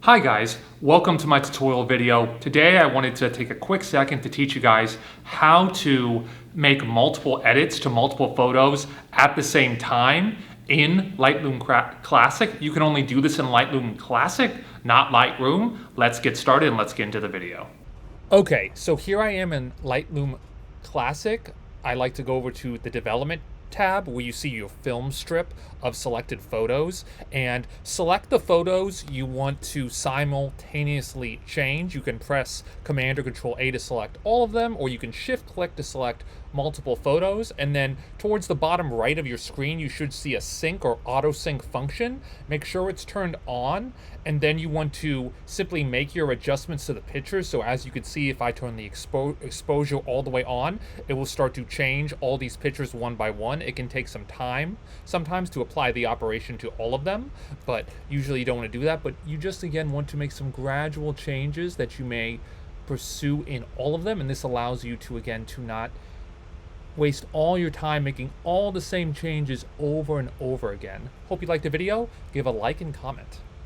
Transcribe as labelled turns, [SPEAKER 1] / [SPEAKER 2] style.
[SPEAKER 1] Hi guys, welcome to my tutorial video. Today I wanted to take a quick second to teach you guys how to make multiple edits to multiple photos at the same time in Lightroom Classic. You can only do this in Lightroom Classic, not Lightroom. Let's get started and let's get into the video. Okay, so here I am in Lightroom Classic. I like to go over to the development tab where you see your film strip of selected photos and select the photos you want to simultaneously change. You can press Command or Control A to select all of them, or you can shift click to select multiple photos, and then towards the bottom right of your screen you should see a sync or auto sync function. Make sure it's turned on, and then you want to simply make your adjustments to the pictures. So as you can see, if I turn the exposure all the way on, it will start to change all these pictures one by one. It can take some time sometimes to apply the operation to all of them, but usually you don't want to do that. But you just again want to make some gradual changes that you may pursue in all of them, and this allows you to again to not waste all your time making all the same changes over and over again. Hope you liked the video. Give a like and comment.